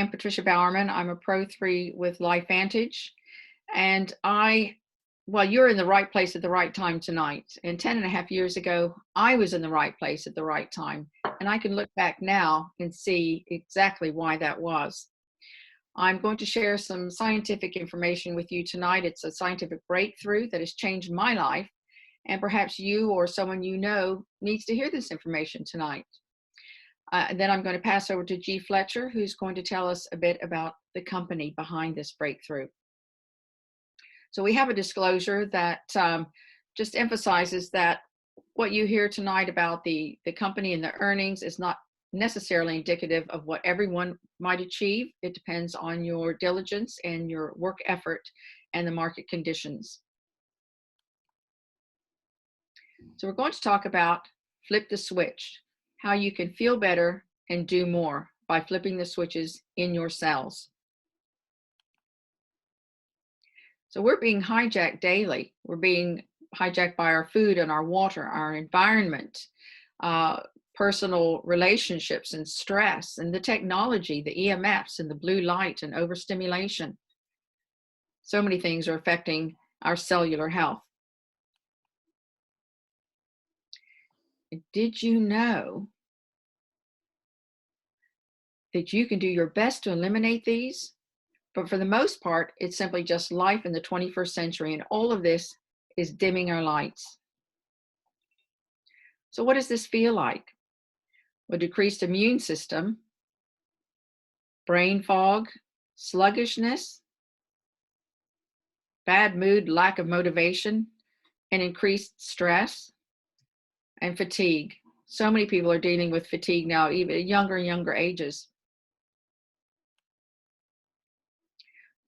I'm Patricia Bowerman. I'm a Pro 3 with LifeVantage. And well, you're in the right place at the right time tonight. And 10.5 years ago, I was in the right place at the right time. And I can look back now and see exactly why that was. I'm going to share some scientific information with you tonight. It's a scientific breakthrough that has changed my life. And perhaps you or someone you know needs to hear this information tonight. Then I'm going to pass over to Gee Fletcher, who's going to tell us a bit about the company behind this breakthrough. So we have a disclosure that just emphasizes that what you hear tonight about the company and the earnings is not necessarily indicative of what everyone might achieve. It depends on your diligence and your work effort and the market conditions. So we're going to talk about flip the switch, how you can feel better and do more by flipping the switches in your cells. So we're being hijacked daily. We're being hijacked by our food and our water, our environment, personal relationships and stress, and the technology, the EMFs and the blue light and overstimulation. So many things are affecting our cellular health. Did you know that you can do your best to eliminate these? But for the most part, it's simply just life in the 21st century, and all of this is dimming our lights. So what does this feel like? A decreased immune system, brain fog, sluggishness, bad mood, lack of motivation, and increased stress and fatigue. So many people are dealing with fatigue now, even at younger and younger ages.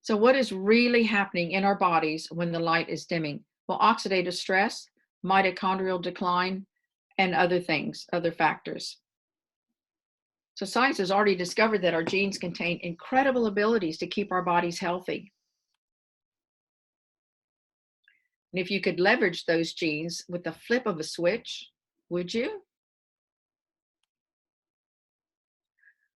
So what is really happening in our bodies when the light is dimming? Well, oxidative stress, mitochondrial decline, and other things, other factors. So science has already discovered that our genes contain incredible abilities to keep our bodies healthy. And if you could leverage those genes with the flip of a switch, would you?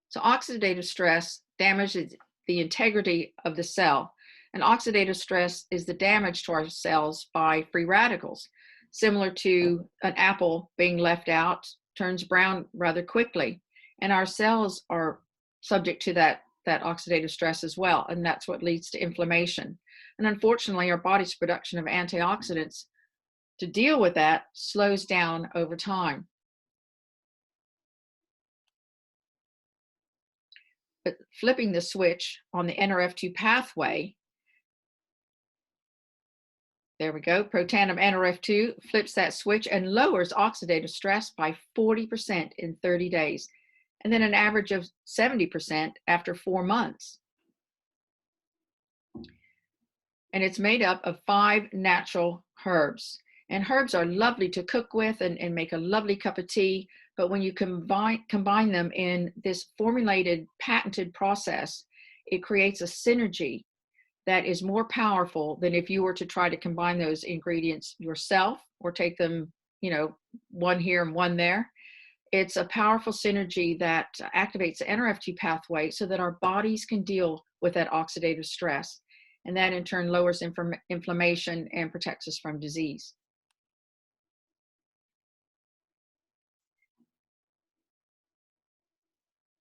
So oxidative stress damages the integrity of the cell. And oxidative stress is the damage to our cells by free radicals. Similar to an apple being left out, turns brown rather quickly. And our cells are subject to that oxidative stress as well. And that's what leads to inflammation. And unfortunately, our body's production of antioxidants to deal with that slows down over time. But flipping the switch on the NRF2 pathway, there we go, protandim NRF2 flips that switch and lowers oxidative stress by 40% in 30 days, and then an average of 70% after 4 months. And it's made up of 5 natural herbs. And herbs are lovely to cook with and make a lovely cup of tea. But when you combine them in this formulated, patented process, it creates a synergy that is more powerful than if you were to try to combine those ingredients yourself or take them, one here and one there. It's a powerful synergy that activates the NRF2 pathway so that our bodies can deal with that oxidative stress. And that in turn lowers inflammation and protects us from disease.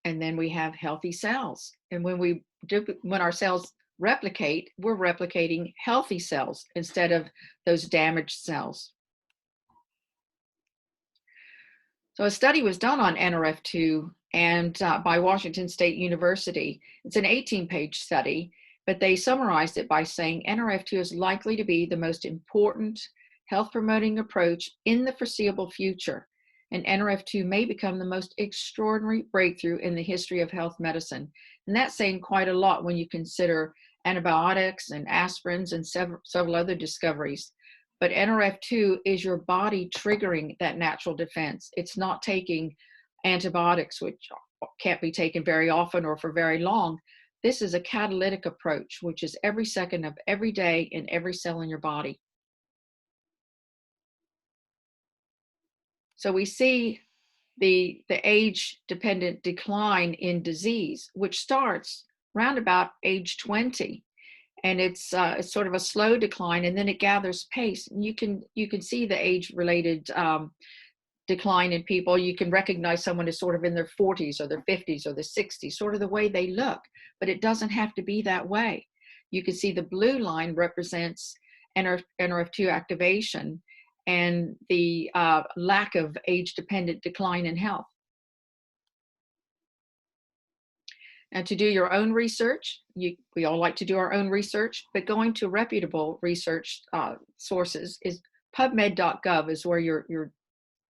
And then we have healthy cells. And when our cells replicate, we're replicating healthy cells instead of those damaged cells. So a study was done on NRF2 and by Washington State University. It's an 18-page study, but they summarized it by saying NRF2 is likely to be the most important health-promoting approach in the foreseeable future. And NRF2 may become the most extraordinary breakthrough in the history of health medicine. And that's saying quite a lot when you consider antibiotics and aspirins and several other discoveries. But NRF2 is your body triggering that natural defense. It's not taking antibiotics, which can't be taken very often or for very long. This is a catalytic approach, which is every second of every day in every cell in your body. So we see the age-dependent decline in disease, which starts around about age 20. And it's sort of a slow decline, and then it gathers pace. And you can see the age-related decline in people. You can recognize someone as sort of in their 40s or their 50s or their 60s, sort of the way they look, but it doesn't have to be that way. You can see the blue line represents NRF2 activation and the lack of age-dependent decline in health. And to do your own research, we all like to do our own research, but going to reputable research sources is pubmed.gov is where your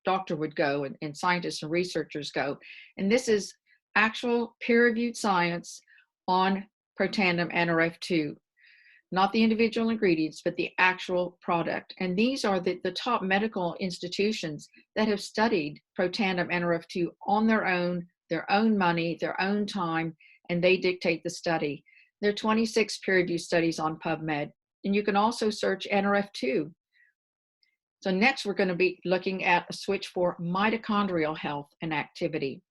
doctor would go, and scientists and researchers go. And this is actual peer-reviewed science on Protandim NRF2, not the individual ingredients, but the actual product. And these are the top medical institutions that have studied Protandim NRF2 on their own money, their own time, and they dictate the study. There are 26 peer-reviewed studies on PubMed, and you can also search NRF2. So next, we're going to be looking at a switch for mitochondrial health and activity.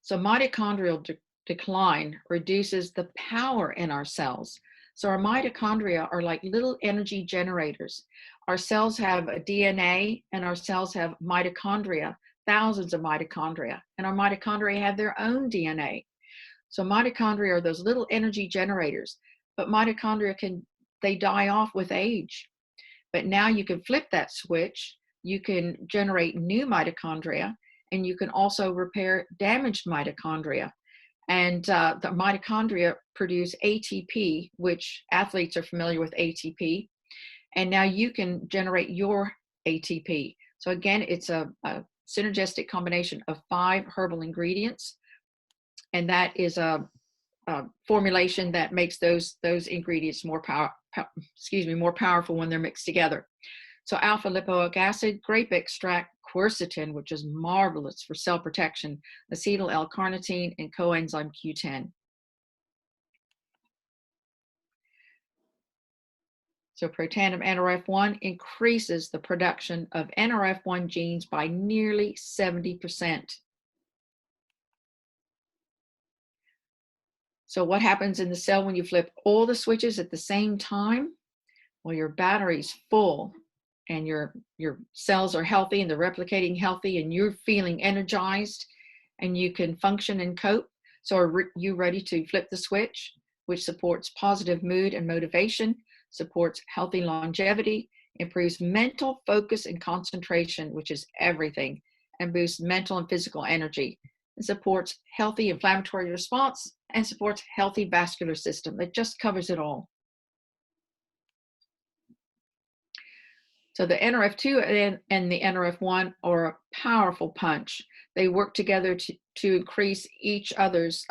So mitochondrial decline reduces the power in our cells. So our mitochondria are like little energy generators. Our cells have a DNA, and our cells have mitochondria, thousands of mitochondria, and our mitochondria have their own DNA. So mitochondria are those little energy generators, but mitochondria they die off with age. But now you can flip that switch. You can generate new mitochondria, and you can also repair damaged mitochondria. And the mitochondria produce ATP, which athletes are familiar with ATP. And now you can generate your ATP. So again, it's a synergistic combination of 5 herbal ingredients. And that is a formulation that makes those ingredients more powerful when they're mixed together. So alpha lipoic acid, grape extract, quercetin, which is marvelous for cell protection, acetyl L-carnitine, and coenzyme Q10. So Protandim NRF1 increases the production of NRF1 genes by nearly 70%. So what happens in the cell when you flip all the switches at the same time? Well, your battery's full, and your cells are healthy, and they're replicating healthy, and you're feeling energized, and you can function and cope. So are you ready to flip the switch, which supports positive mood and motivation, supports healthy longevity, improves mental focus and concentration, which is everything, and boosts mental and physical energy. It supports healthy inflammatory response and supports healthy vascular system. It just covers it all. So the NRF2 and the NRF1 are a powerful punch. They work together to increase each other's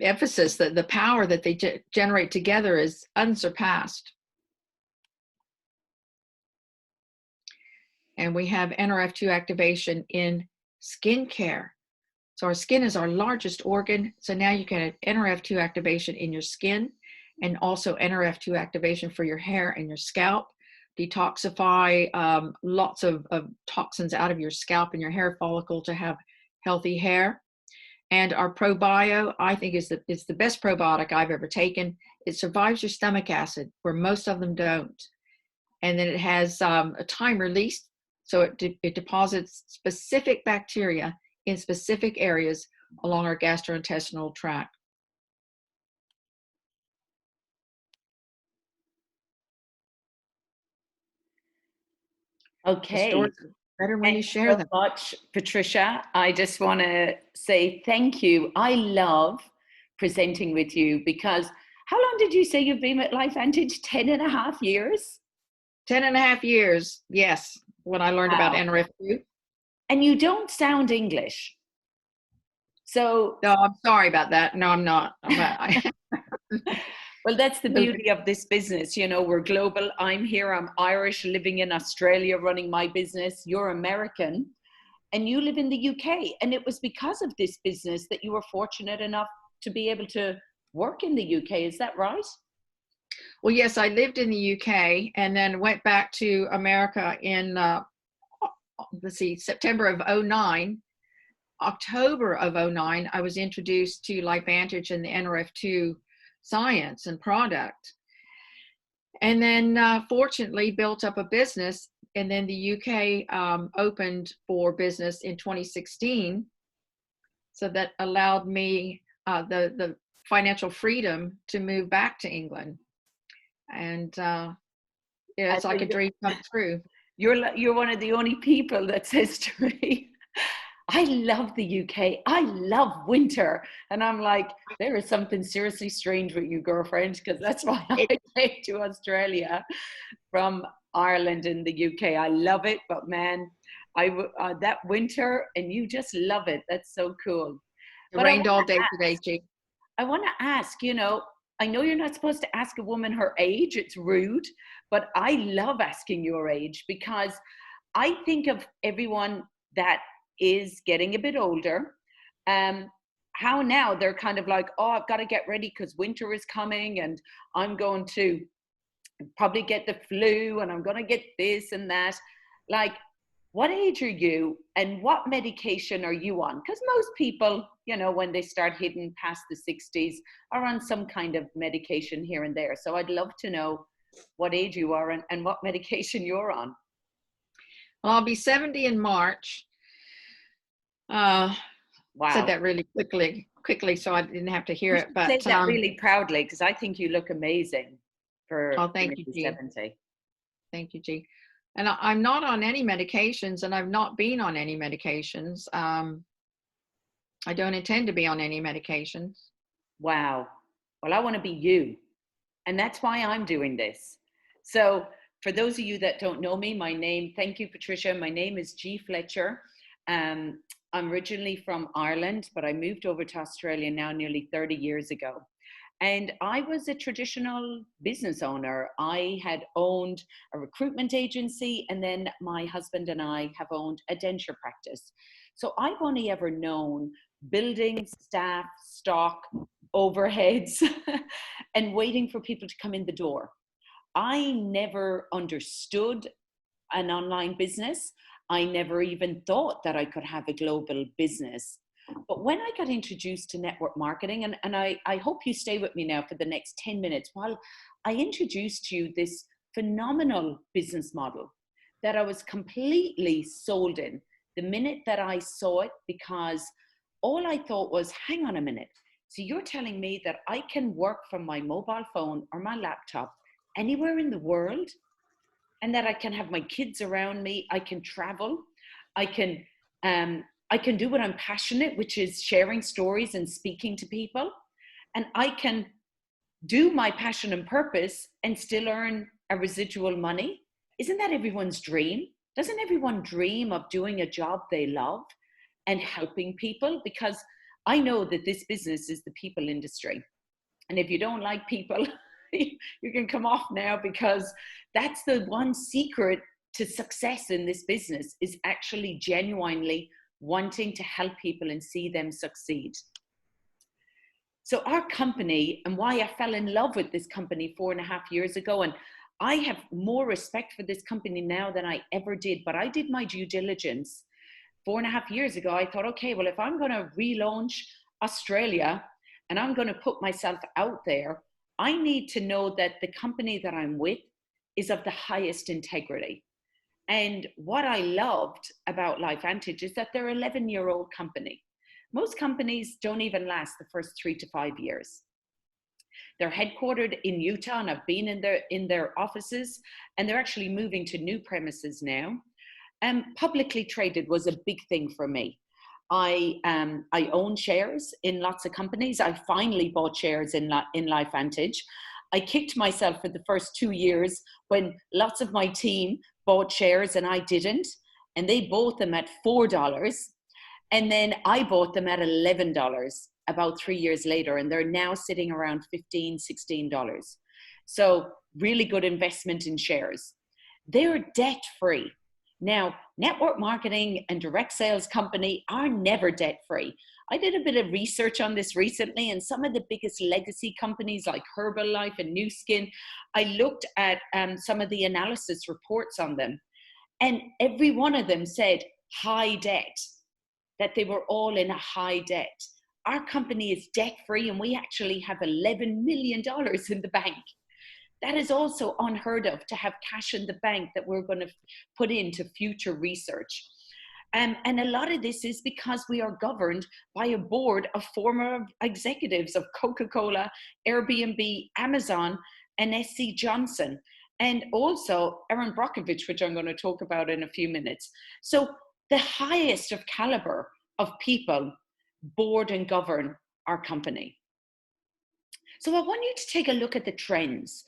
emphasis. That the power that they generate together is unsurpassed. And we have NRF2 activation in skincare. So our skin is our largest organ. So now you can have NRF2 activation in your skin, and also NRF2 activation for your hair and your scalp. Detoxify lots of toxins out of your scalp and your hair follicle to have healthy hair. And our ProBio, I think, is the best probiotic I've ever taken. It survives your stomach acid, where most of them don't. And then it has a time release, so it deposits specific bacteria in specific areas along our gastrointestinal tract. Okay. Better when you share them. Thank you so much, Patricia. I just want to say thank you. I love presenting with you because how long did you say you've been with LifeVantage? 10.5 years? 10.5 years, yes, when I learned about NRF2. And you don't sound English. So no, I'm sorry about that. No, I'm not. Well, that's the beauty of this business. You know, we're global. I'm here. I'm Irish, living in Australia, running my business. You're American, and you live in the UK. And it was because of this business that you were fortunate enough to be able to work in the UK. Is that right? Well, yes, I lived in the UK and then went back to America in, let's see, September of '09. October of '09, I was introduced to LifeVantage and the NRF2 science and product. And then fortunately built up a business. And then the UK opened for business in 2016. So that allowed me the financial freedom to move back to England. And yeah, it's like a dream come true. You're one of the only people that says to me, I love the UK. I love winter. And I'm like, there is something seriously strange with you, girlfriend, because that's why I came to Australia from Ireland and the UK. I love it, but man, that winter, and you just love it. That's so cool. It rained all day today, Gee. I want to ask, I know you're not supposed to ask a woman her age. It's rude, but I love asking your age because I think of everyone that is getting a bit older. How now they're kind of like, oh, I've got to get ready because winter is coming and I'm going to probably get the flu and I'm going to get this and that. Like, what age are you and what medication are you on? Because most people, when they start hitting past the 60s are on some kind of medication here and there. So I'd love to know what age you are and what medication you're on. Well, I'll be 70 in March. Wow. Said that really quickly, so I didn't have to hear it. But say that really proudly because I think you look amazing for thank you, Gee. 70. Thank you, Gee. And I'm not on any medications, and I've not been on any medications. I don't intend to be on any medications. Wow. Well, I want to be you, and that's why I'm doing this. So for those of you that don't know me, thank you, Patricia. My name is Gee Fletcher. I'm originally from Ireland, but I moved over to Australia now nearly 30 years ago. And I was a traditional business owner. I had owned a recruitment agency, and then my husband and I have owned a denture practice. So I've only ever known building, staff, stock, overheads, and waiting for people to come in the door. I never understood an online business. I never even thought that I could have a global business. But when I got introduced to network marketing, and I hope you stay with me now for the next 10 minutes while I introduced to you this phenomenal business model that I was completely sold in the minute that I saw it, because all I thought was, hang on a minute. So you're telling me that I can work from my mobile phone or my laptop anywhere in the world, and that I can have my kids around me, I can travel, I can do what I'm passionate, which is sharing stories and speaking to people, and I can do my passion and purpose and still earn a residual money. Isn't that everyone's dream? Doesn't everyone dream of doing a job they love and helping people? Because I know that this business is the people industry. And if you don't like people, you can come off now, because that's the one secret to success in this business, is actually genuinely wanting to help people and see them succeed. So our company, and why I fell in love with this company 4.5 years ago, and I have more respect for this company now than I ever did, but I did my due diligence 4.5 years ago. I thought, okay, well, if I'm going to relaunch Australia and I'm going to put myself out there, I need to know that the company that I'm with is of the highest integrity. And what I loved about LifeVantage is that they're an 11-year-old company. Most companies don't even last the first 3 to 5 years. They're headquartered in Utah, and I've been in their offices, and they're actually moving to new premises now. Publicly traded was a big thing for me. I own shares in lots of companies. I finally bought shares in LifeVantage. I kicked myself for the first 2 years when lots of my team bought shares and I didn't, and they bought them at $4, and then I bought them at $11 about 3 years later, and they're now sitting around $15, $16. So really good investment in shares. They're debt free. Now, network marketing and direct sales company are never debt free. I did a bit of research on this recently, and some of the biggest legacy companies like Herbalife and New Skin, I looked at some of the analysis reports on them, and every one of them said high debt, that they were all in a high debt. Our company is debt free, and we actually have $11 million in the bank. That is also unheard of, to have cash in the bank that we're going to put into future research. And a lot of this is because we are governed by a board of former executives of Coca-Cola, Airbnb, Amazon, and SC Johnson, and also Erin Brockovich, which I'm going to talk about in a few minutes. So the highest of caliber of people board and govern our company. So I want you to take a look at the trends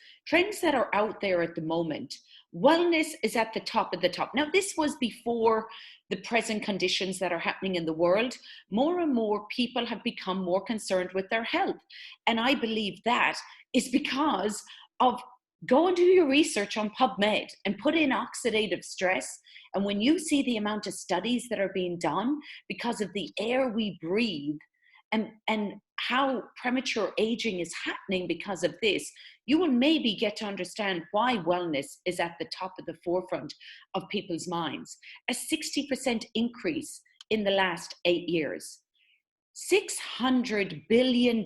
that are out there at the moment. Wellness is at the top of the top. Now, this was before the present conditions that are happening in the world. More and more people have become more concerned with their health. And I believe that is because of, go and do your research on PubMed and put in oxidative stress. And when you see the amount of studies that are being done because of the air we breathe, and how premature aging is happening because of this, you will maybe get to understand why wellness is at the top of the forefront of people's minds. A 60% increase in the last 8 years. $600 billion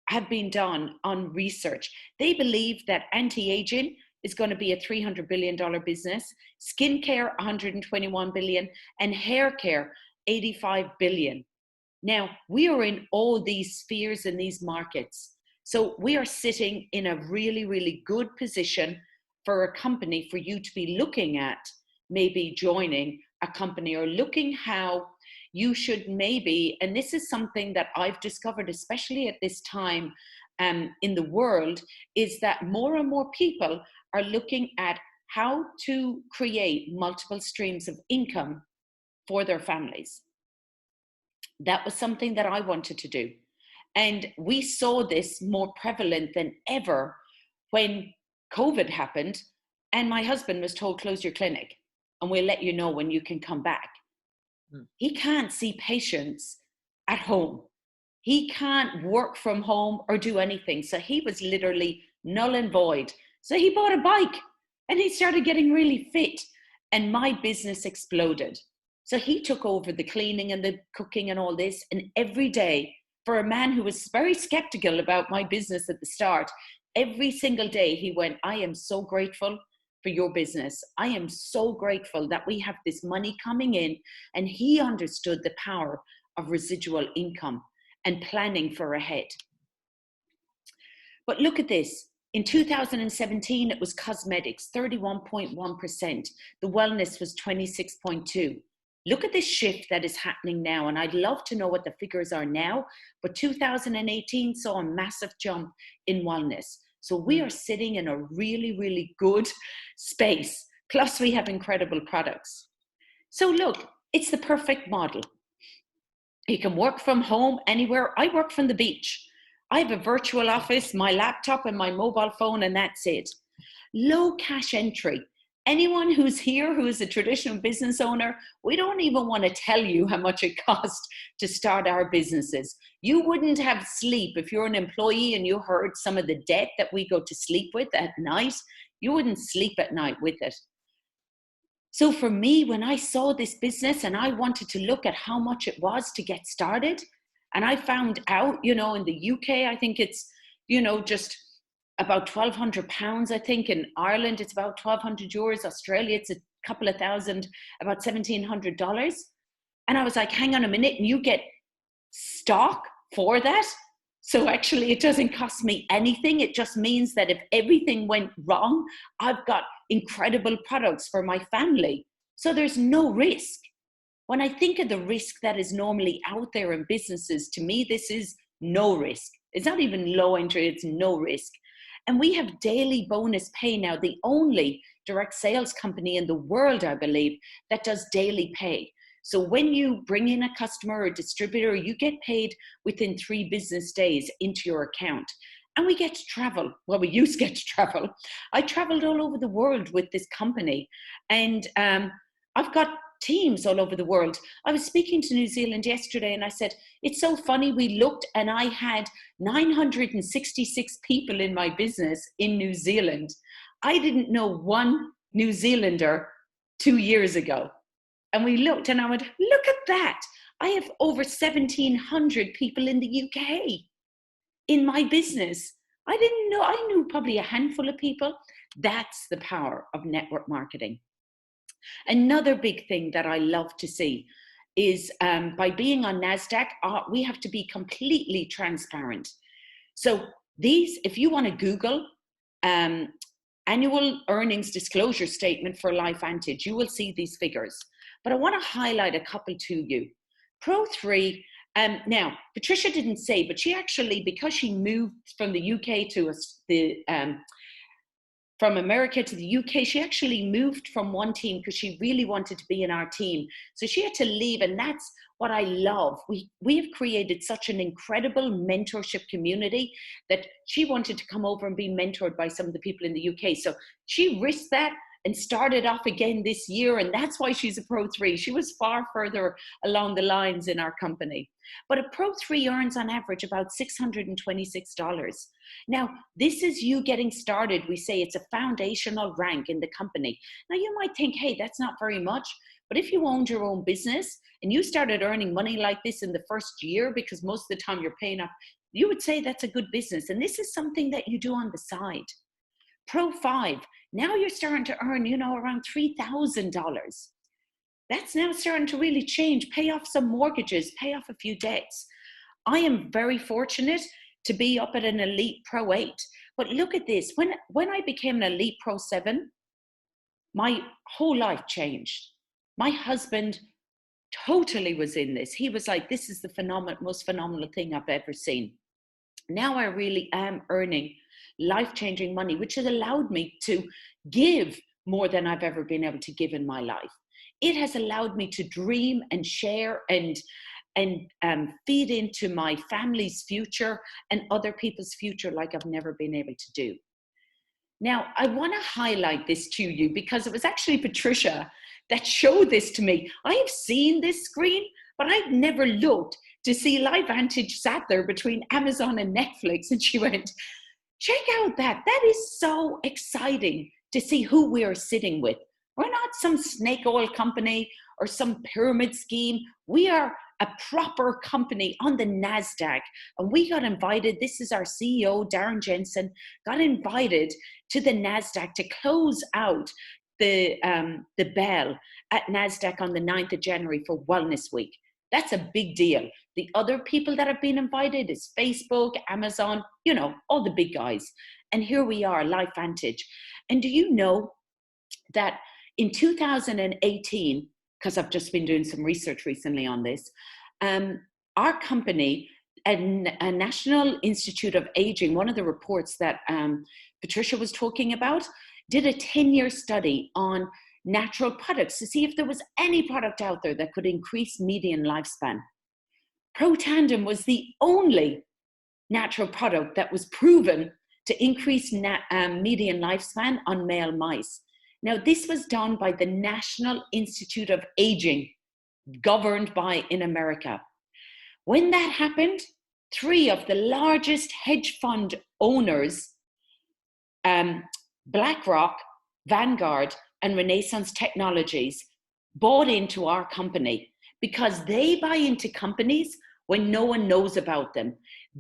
have been done on research. They believe that anti-aging is going to be a $300 billion business, skincare, $121 billion, and hair care, $85 billion. Now, we are in all these spheres and these markets. So we are sitting in a really, really good position for a company, for you to be looking at maybe joining a company, or looking how you should maybe, and this is something that I've discovered, especially at this time in the world, is that more and more people are looking at how to create multiple streams of income for their families. That was something that I wanted to do. And we saw this more prevalent than ever when COVID happened, and my husband was told, close your clinic and we'll let you know when you can come back. He can't see patients at home. He can't work from home or do anything. So he was literally null and void. So he bought a bike and he started getting really fit, and my business exploded. So he took over the cleaning and the cooking and all this. And every day, for a man who was very skeptical about my business at the start, every single day he went, I am so grateful for your business. I am so grateful that we have this money coming in. And he understood the power of residual income and planning for ahead. But look at this. In 2017, it was cosmetics, 31.1%. The wellness was 26.2%. Look at this shift that is happening now, and I'd love to know what the figures are now, but 2018 saw a massive jump in wellness. So we are sitting in a really, really good space. Plus we have incredible products. So look, it's the perfect model. You can work from home anywhere. I work from the beach. I have a virtual office, my laptop and my mobile phone, and that's it. Low cash entry. Anyone who's here who is a traditional business owner, we don't even want to tell you how much it costs to start our businesses. You wouldn't have sleep if you're an employee and you heard some of the debt that we go to sleep with at night. You wouldn't sleep at night with it. So for me, when I saw this business and I wanted to look at how much it was to get started, and I found out, in the UK, I think it's, just about £1,200, I think. In Ireland, it's about €1,200. Australia, it's a couple of thousand, about $1,700. And I was like, hang on a minute, and you get stock for that? So actually, it doesn't cost me anything. It just means that if everything went wrong, I've got incredible products for my family. So there's no risk. When I think of the risk that is normally out there in businesses, to me, this is no risk. It's not even low entry, it's no risk. And we have daily bonus pay now, the only direct sales company in the world, I believe, that does daily pay. So when you bring in a customer or distributor, you get paid within 3 business days into your account. and we get to travel. Well, we used to get to travel. I traveled all over the world with this company, and I've got teams all over the world. I was speaking to New Zealand yesterday, and I said, it's so funny, we looked and I had 966 people in my business in New Zealand. I didn't know one New Zealander 2 years ago. And we looked and I went, look at that. I have over 1,700 people in the UK in my business. I didn't know, I knew probably a handful of people. That's the power of network marketing. Another big thing that I love to see is by being on NASDAQ, we have to be completely transparent. So these, if you want to Google annual earnings disclosure statement for LifeVantage, you will see these figures. But I want to highlight a couple to you. Pro3, now, Patricia didn't say, but she actually, because she moved from the UK to from America to the UK, she actually moved from one team because she really wanted to be in our team. So she had to leave, and that's what I love. We have created such an incredible mentorship community that she wanted to come over and be mentored by some of the people in the UK. So she risked that and started off again this year, and that's why she's a Pro3. She was far further along the lines in our company. But a Pro3 earns on average about $626. Now, this is you getting started. We say it's a foundational rank in the company. Now, you might think, hey, that's not very much. But if you owned your own business and you started earning money like this in the first year, because most of the time you're paying off, you would say that's a good business. And this is something that you do on the side. Pro5, now you're starting to earn, around $3,000. That's now starting to really change, pay off some mortgages, pay off a few debts. I am very fortunate to be up at an elite Pro8. But look at this, when I became an elite Pro7, my whole life changed. My husband totally was in this. He was like, this is the most phenomenal thing I've ever seen. Now I really am earning life-changing money, which has allowed me to give more than I've ever been able to give in my life. It has allowed me to dream and share and feed into my family's future and other people's future like I've never been able to do. Now, I want to highlight this to you because it was actually Patricia that showed this to me. I have seen this screen, but I've never looked to see LifeVantage sat there between Amazon and Netflix, and she went, check out that. That is so exciting to see who we are sitting with. We're not some snake oil company or some pyramid scheme. We are a proper company on the NASDAQ. And we got invited, this is our CEO, Darren Jensen, got invited to the NASDAQ to close out the bell at NASDAQ on the 9th of January for Wellness Week. That's a big deal. The other people that have been invited is Facebook, Amazon, all the big guys. And here we are, LifeVantage. And do you know that in 2018, because I've just been doing some research recently on this, our company, a National Institute of Aging, one of the reports that Patricia was talking about, did a 10-year study on natural products to see if there was any product out there that could increase median lifespan. Protandim was the only natural product that was proven to increase median lifespan on male mice. Now, this was done by the National Institute of Aging, governed by in America. When that happened, 3 of the largest hedge fund owners, BlackRock, Vanguard, and Renaissance Technologies, bought into our company because they buy into companies when no one knows about them.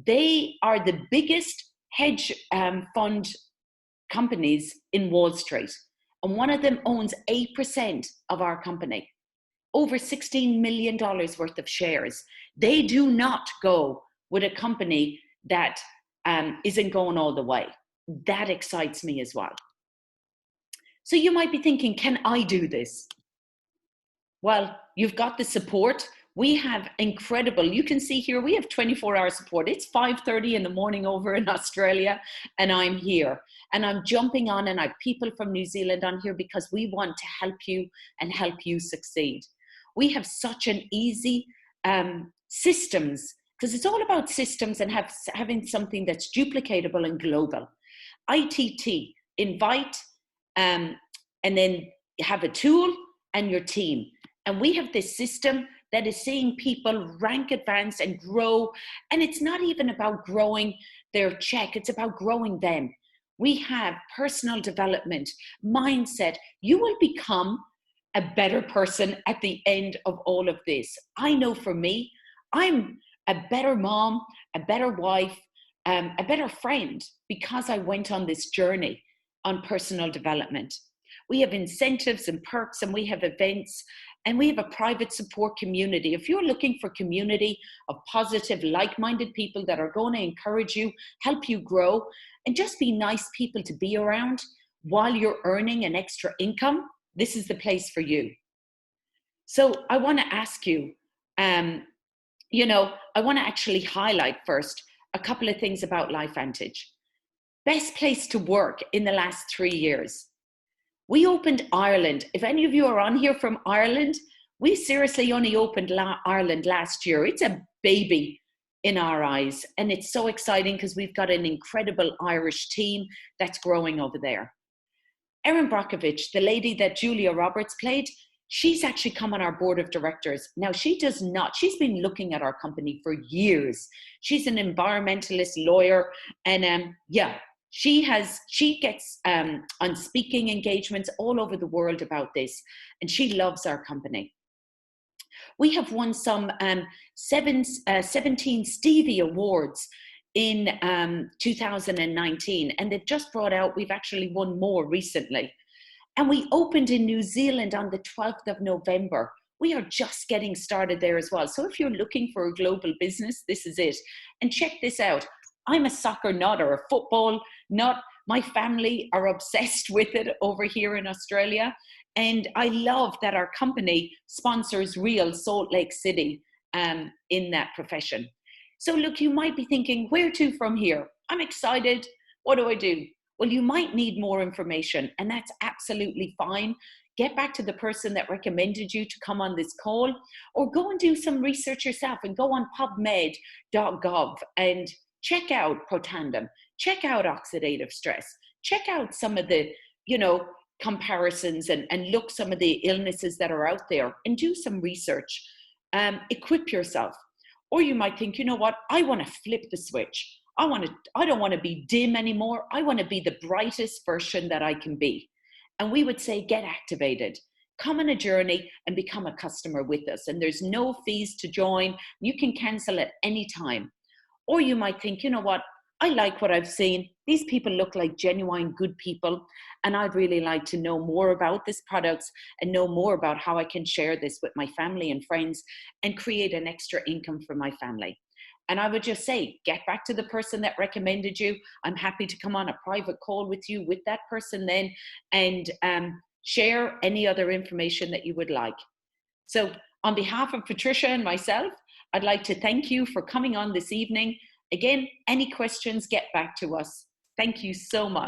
They are the biggest hedge fund companies in Wall Street. And one of them owns 8% of our company, over $16 million worth of shares. They do not go with a company that isn't going all the way. That excites me as well. So you might be thinking, can I do this? Well, you've got the support. We have incredible, you can see here, we have 24-hour support. It's 5:30 in the morning over in Australia, and I'm here. And I'm jumping on, and I have people from New Zealand on here because we want to help you and help you succeed. We have such an easy systems because it's all about systems and having something that's duplicatable and global. ITT, invite, and then have a tool and your team. And we have this system that is seeing people rank, advance, and grow. And it's not even about growing their check, it's about growing them. We have personal development, mindset. You will become a better person at the end of all of this. I know for me, I'm a better mom, a better wife, a better friend because I went on this journey on personal development. We have incentives and perks, and we have events, and we have a private support community. If you're looking for community of positive, like-minded people that are going to encourage you, help you grow, and just be nice people to be around while you're earning an extra income, this is the place for you. So I want to ask you, I want to actually highlight first a couple of things about LifeVantage. Best place to work in the last 3 years. We opened Ireland. If any of you are on here from Ireland, we seriously only opened Ireland last year. It's a baby in our eyes. And it's so exciting because we've got an incredible Irish team that's growing over there. Erin Brockovich, the lady that Julia Roberts played, she's actually come on our board of directors. Now, she's been looking at our company for years. She's an environmentalist lawyer. And she gets on speaking engagements all over the world about this. And she loves our company. We have won some 17 Stevie Awards in 2019. And they've just brought out, we've actually won more recently. And we opened in New Zealand on the 12th of November. We are just getting started there as well. So if you're looking for a global business, this is it. And check this out. I'm a soccer nut or a football nut. My family are obsessed with it over here in Australia. And I love that our company sponsors Real Salt Lake City in that profession. So look, you might be thinking, where to from here? I'm excited. What do I do? Well, you might need more information, and that's absolutely fine. Get back to the person that recommended you to come on this call, or go and do some research yourself and go on pubmed.gov and check out Protandim, check out oxidative stress, check out some of the, comparisons and look some of the illnesses that are out there and do some research. Equip yourself. Or you might think, you know what, I want to flip the switch. I don't want to be dim anymore. I want to be the brightest version that I can be. And we would say, get activated. Come on a journey and become a customer with us. And there's no fees to join. You can cancel at any time. Or you might think, you know what, I like what I've seen. These people look like genuine good people. And I'd really like to know more about this product and know more about how I can share this with my family and friends and create an extra income for my family. And I would just say, get back to the person that recommended you. I'm happy to come on a private call with you with that person then and share any other information that you would like. So on behalf of Patricia and myself, I'd like to thank you for coming on this evening. Again, any questions, get back to us. Thank you so much.